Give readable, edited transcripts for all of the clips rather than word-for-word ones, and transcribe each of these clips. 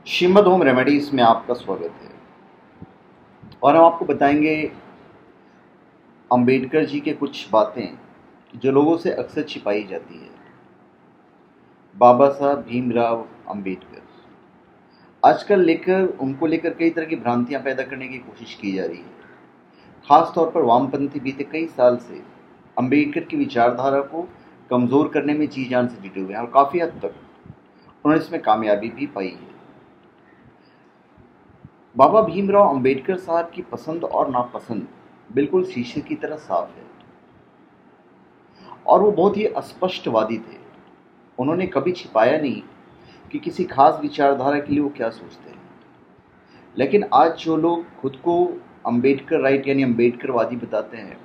Shrimad home remedies में आपका स्वागत है। और हम आपको बताएंगे अंबेडकर जी के कुछ बातें जो लोगों से अक्सर छिपाई जाती है। बाबा साहब भीमराव अंबेडकर आजकल उनको लेकर कई तरह की भ्रांतियां पैदा करने की कोशिश की जा रही है। खास तौर पर वामपंथी बीते कई साल से अंबेडकर की विचारधारा को कमज़ोर करने में जी जान से जुटे हुए हैं और काफ़ी हद तक उन्होंने इसमें कामयाबी भी पाई है। बाबा भीमराव अंबेडकर साहब की पसंद और नापसंद बिल्कुल शीशे की तरह साफ है और वो बहुत ही अस्पष्टवादी थे। उन्होंने कभी छिपाया नहीं कि किसी खास विचारधारा के लिए वो क्या सोचते हैं। लेकिन आज जो लोग खुद को अंबेडकर राइट यानी अंबेडकरवादी बताते हैं,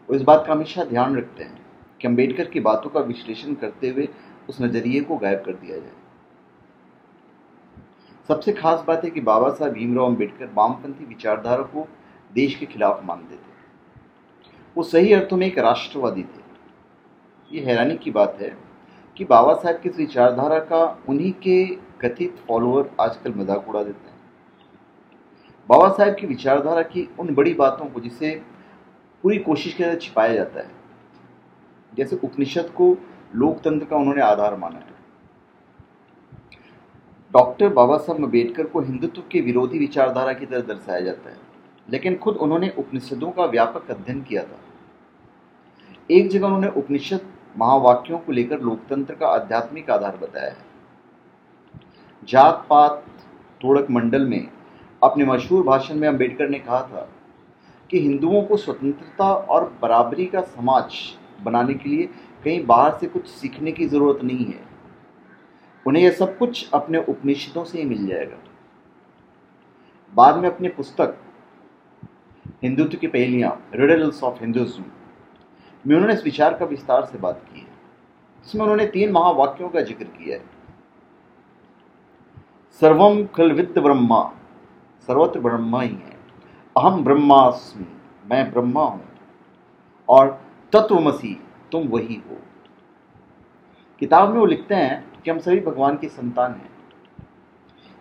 वो इस बात का हमेशा ध्यान रखते हैं कि अंबेडकर की बातों का विश्लेषण करते हुए उस नज़रिए को गायब कर दिया जाए। सबसे खास बात है कि बाबा साहब भीमराव अंबेडकर वामपंथी विचारधारा को देश के खिलाफ मानते थे। वो सही अर्थों में एक राष्ट्रवादी थे। ये हैरानी की बात है कि बाबा साहब की इस विचारधारा का उन्हीं के कथित फॉलोअर आजकल मजाक उड़ा देते हैं। बाबा साहब की विचारधारा की उन बड़ी बातों को जिसे पूरी कोशिश के साथ छिपाया जाता है, जैसे उपनिषद को लोकतंत्र का उन्होंने आधार माना है। डॉक्टर बाबा साहब अम्बेडकर को हिंदुत्व के विरोधी विचारधारा की तरह दर्शाया जाता है, लेकिन खुद उन्होंने उपनिषदों का व्यापक अध्ययन किया था। एक जगह उन्होंने उपनिषद महावाक्यों को लेकर लोकतंत्र का आध्यात्मिक आधार बताया है। जात पात तोड़क मंडल में अपने मशहूर भाषण में अम्बेडकर ने कहा था कि हिंदुओं को स्वतंत्रता और बराबरी का समाज बनाने के लिए कहीं बाहर से कुछ सीखने की जरूरत नहीं है, उन्हें यह सब कुछ अपने उपनिषदों से ही मिल जाएगा। बाद में अपनी पुस्तक हिंदुत्व की पहेलियां रिडल्स ऑफ हिंदुइज्म में उन्होंने इस विचार का विस्तार से बात की है। इसमें उन्होंने 3 महावाक्यों का जिक्र किया है। सर्वम खलविद ब्रह्मा, सर्वत्र ब्रह्मा ही है। अहम ब्रह्मास्मि, मैं ब्रह्मा हूं। और तत्वमसि, तुम वही हो। किताब में वो लिखते हैं कि हम सभी भगवान की संतान हैं।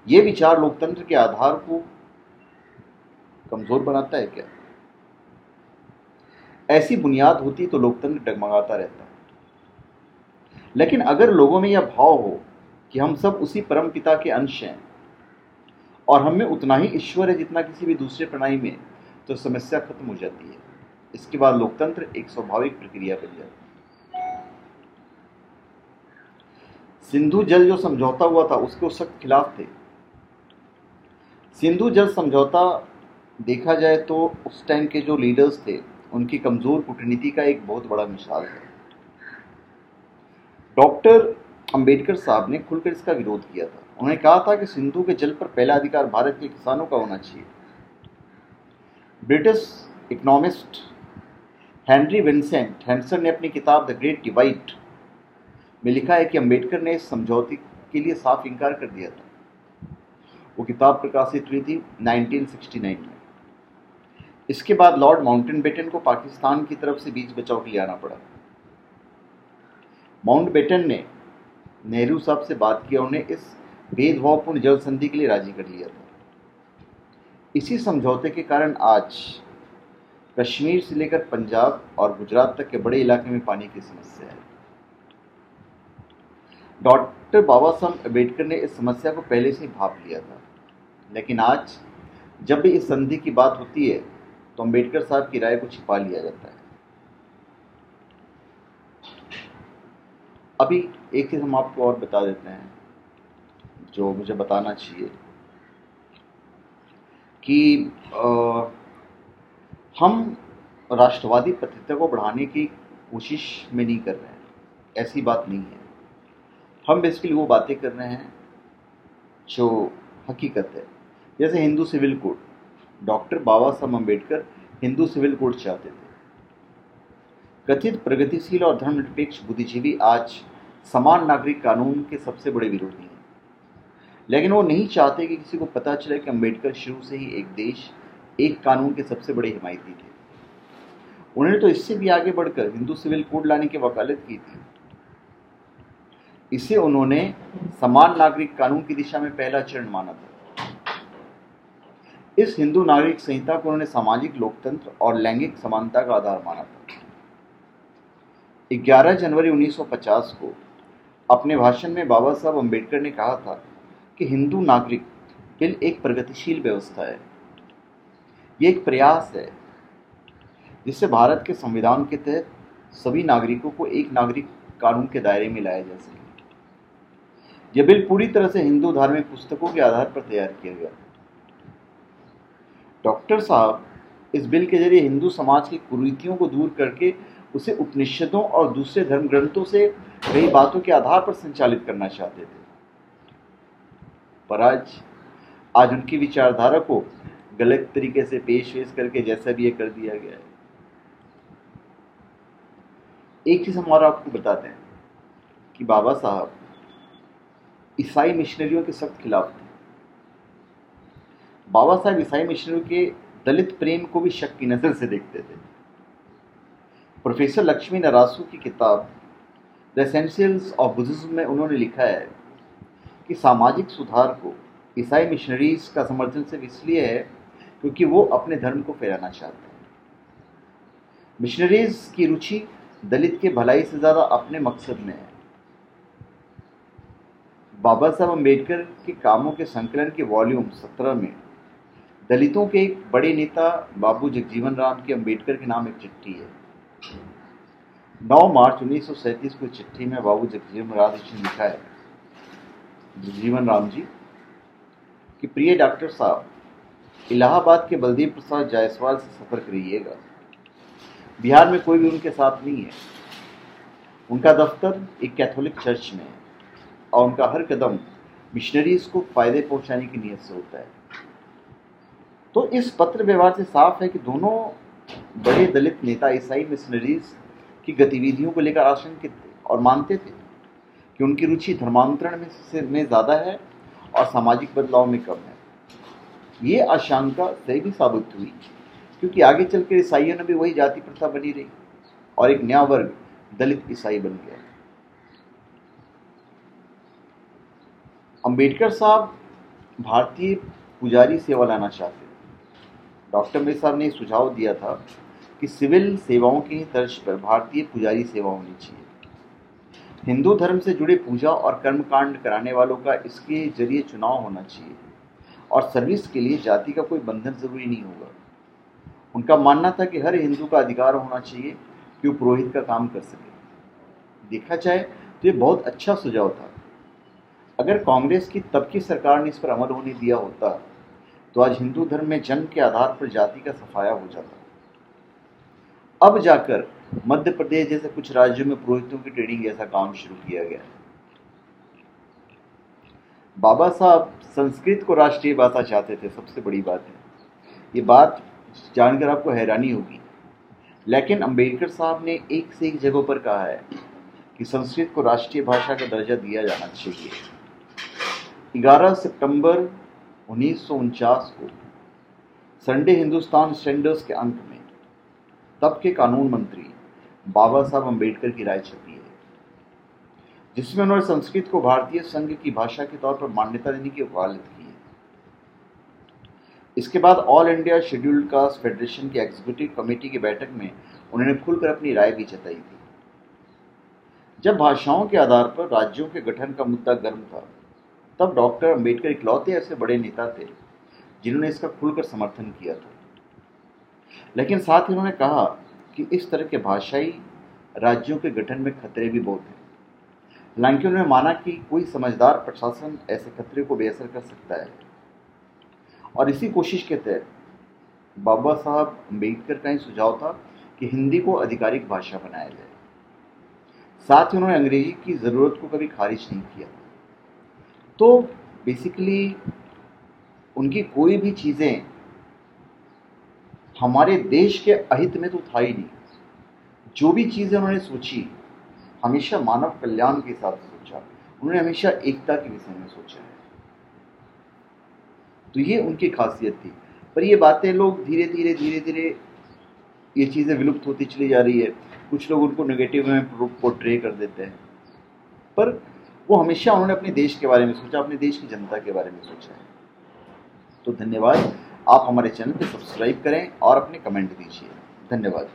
ये विचार लोकतंत्र के आधार को कमजोर बनाता है क्या? ऐसी बुनियाद होती तो लोकतंत्र डगमगाता रहता। लेकिन अगर लोगों में यह भाव हो कि हम सब उसी परम पिता के अंश हैं और हम में उतना ही ईश्वर है जितना किसी भी दूसरे प्रणाली में, तो समस्या खत्म हो जाती है। इसके बाद लोकतंत्र एक स्वाभाविक प्रक्रिया बन जाती है। सिंधु जल जो समझौता हुआ था उसके सख्त खिलाफ थे। सिंधु जल समझौता देखा जाए तो उस टाइम के जो लीडर्स थे उनकी कमजोर कूटनीति का एक बहुत बड़ा मिसाल है। डॉक्टर अंबेडकर साहब ने खुलकर इसका विरोध किया था। उन्होंने कहा था कि सिंधु के जल पर पहला अधिकार भारत के किसानों का होना चाहिए। ब्रिटिश इकोनॉमिस्ट हेनरी विंसेंट हैम्सन ने अपनी किताब द ग्रेट डिवाइड में लिखा है कि अंबेडकर ने इस समझौते के लिए साफ इनकार कर दिया था। वो किताब प्रकाशित हुई थी 1969 में। इसके बाद लॉर्ड माउंटबेटन को पाकिस्तान की तरफ से बीच बचाव के लिए आना पड़ा। माउंटबेटन ने नेहरू साहब से बात किया, उन्हें इस भेदभावपूर्ण जल संधि के लिए राजी कर लिया था। इसी समझौते के कारण आज कश्मीर से लेकर पंजाब और गुजरात तक के बड़े इलाके में पानी की समस्या है। डॉक्टर बाबा साहब अम्बेडकर ने इस समस्या को पहले से ही भांप लिया था, लेकिन आज जब भी इस संधि की बात होती है तो अम्बेडकर साहब की राय को छिपा लिया जाता है। अभी एक चीज़ हम आपको और बता देते हैं जो मुझे बताना चाहिए कि हम राष्ट्रवादी पत्रिका को बढ़ाने की कोशिश में नहीं कर रहे हैं, ऐसी बात नहीं है। हम बेसिकली वो बातें कर रहे हैं जो हकीकत है। जैसे हिंदू सिविल कोड, डॉक्टर बाबा साहब अम्बेडकर हिंदू सिविल कोड चाहते थे। कथित प्रगतिशील और धर्मनिरपेक्ष बुद्धिजीवी आज समान नागरिक कानून के सबसे बड़े विरोधी हैं, लेकिन वो नहीं चाहते कि किसी को पता चले कि अम्बेडकर शुरू से ही एक देश एक कानून के सबसे बड़े हिमायती थे। उन्होंने तो इससे भी आगे बढ़कर हिंदू सिविल कोड लाने की वकालत की थी। इसे उन्होंने समान नागरिक कानून की दिशा में पहला चरण माना था। इस हिंदू नागरिक संहिता को उन्होंने सामाजिक लोकतंत्र और लैंगिक समानता का आधार माना था। 11 जनवरी 1950 को अपने भाषण में बाबा साहब अम्बेडकर ने कहा था कि हिंदू नागरिक बिल एक प्रगतिशील व्यवस्था है। ये एक प्रयास है जिससे भारत के संविधान के तहत सभी नागरिकों को एक नागरिक कानून के दायरे में लाया जा सके। यह बिल पूरी तरह से हिंदू धार्मिक पुस्तकों के आधार पर तैयार किया गया। डॉक्टर साहब इस बिल के जरिए हिंदू समाज की कुरीतियों को दूर करके उसे उपनिषदों और दूसरे धर्म ग्रंथों से कई बातों के आधार पर संचालित करना चाहते थे। पर आज उनकी विचारधारा को गलत तरीके से पेश करके जैसा भी ये कर दिया गया है। एक चीज हमारा आपको बताते हैं कि बाबा साहब ईसाई मिशनरियों के सख्त खिलाफ थे। बाबा साहब ईसाई मिशनरियों के दलित प्रेम को भी शक की नजर से देखते थे। प्रोफेसर लक्ष्मी नरासू की किताब द एसेंशियल्स ऑफ बुद्धिज्म में उन्होंने लिखा है कि सामाजिक सुधार को ईसाई मिशनरीज का समर्थन सिर्फ इसलिए है क्योंकि वो अपने धर्म को फैलाना चाहते हैं। मिशनरीज की रुचि दलित के भलाई से ज्यादा अपने मकसद में है। बाबा साहब अम्बेडकर के कामों के संकलन के वॉल्यूम 17 में दलितों के एक बड़े नेता बाबू जगजीवन राम की अम्बेडकर के नाम एक चिट्ठी है। 9 मार्च 1937 को चिट्ठी में बाबू जगजीवन राम जी ने लिखा है, जगजीवन राम जी कि प्रिय डॉक्टर साहब, इलाहाबाद के बलदेव प्रसाद जायसवाल से सफर करिएगा। बिहार में कोई भी उनके साथ नहीं है। उनका दफ्तर एक कैथोलिक चर्च में है और उनका हर कदम मिशनरीज को फायदे पहुंचाने की नीयत से होता है। तो इस पत्र व्यवहार से साफ है कि दोनों बड़े दलित नेता ईसाई मिशनरीज की गतिविधियों को लेकर आशंकित थे और मानते थे कि उनकी रुचि धर्मांतरण में ज़्यादा है और सामाजिक बदलाव में कम है। ये आशंका सही भी साबित हुई क्योंकि आगे चलकर ईसाइयों में भी वही जाति प्रथा बनी रही और एक नया वर्ग दलित ईसाई बन गया। अंबेडकर साहब भारतीय पुजारी सेवा लाना चाहते थे। डॉक्टर मेरे साहब ने सुझाव दिया था कि सिविल सेवाओं की ही तर्ज पर भारतीय पुजारी सेवा होनी चाहिए। हिंदू धर्म से जुड़े पूजा और कर्मकांड कराने वालों का इसके जरिए चुनाव होना चाहिए और सर्विस के लिए जाति का कोई बंधन जरूरी नहीं होगा। उनका मानना था कि हर हिंदू का अधिकार होना चाहिए कि वो पुरोहित का काम कर सके। देखा जाए तो ये बहुत अच्छा सुझाव था। अगर कांग्रेस की तब की सरकार ने इस पर अमल होने दिया होता तो आज हिंदू धर्म में जन्म के आधार पर जाति का सफाया हो जाता। अब जाकर मध्य प्रदेश जैसे कुछ राज्यों में पुरोहितों की ट्रेनिंग जैसा काम शुरू किया गया। बाबा साहब संस्कृत को राष्ट्रीय भाषा चाहते थे, सबसे बड़ी बात है। ये बात जानकर आपको हैरानी होगी, लेकिन अंबेडकर साहब ने एक से एक जगहों पर कहा है कि संस्कृत को राष्ट्रीय भाषा का दर्जा दिया जाना चाहिए। 11 सितंबर 1949 को संडे हिंदुस्तान स्टैंडर्ड्स के अंक में तब के कानून मंत्री बाबा साहब अम्बेडकर की राय छपी है, जिसमें उन्होंने संस्कृत को भारतीय संघ की भाषा के तौर पर मान्यता देने की वकालत की है। इसके बाद all India scheduled caste federation की एग्जीक्यूटिव कमेटी की बैठक में उन्होंने खुलकर अपनी राय भी जताई थी। जब भाषाओं के आधार पर राज्यों के गठन का मुद्दा गर्म था, तब डॉक्टर अम्बेडकर इकलौते ऐसे बड़े नेता थे जिन्होंने इसका खुलकर समर्थन किया था। लेकिन साथ ही उन्होंने कहा कि इस तरह के भाषाई राज्यों के गठन में खतरे भी बहुत हैं। हालांकि उन्होंने माना कि कोई समझदार प्रशासन ऐसे खतरे को बेअसर कर सकता है और इसी कोशिश के तहत बाबा साहब अम्बेडकर का ही सुझाव था कि हिंदी को आधिकारिक भाषा बनाया जाए। साथ ही उन्होंने अंग्रेजी की ज़रूरत को कभी खारिज नहीं किया। तो बेसिकली उनकी कोई भी चीज़ें हमारे देश के अहित में तो था ही नहीं। जो भी चीज़ें उन्होंने सोची हमेशा मानव कल्याण के हिसाब से सोचा। उन्होंने हमेशा एकता के विषय में सोचा है। तो ये उनकी खासियत थी। पर ये बातें लोग धीरे धीरे ये चीज़ें विलुप्त होती चली जा रही है। कुछ लोग उनको नेगेटिव में पोर्ट्रे कर देते हैं, पर वो हमेशा उन्होंने अपने देश के बारे में सोचा, अपने देश की जनता के बारे में सोचा है। तो धन्यवाद। आप हमारे चैनल को सब्सक्राइब करें और अपने कमेंट दीजिए। धन्यवाद।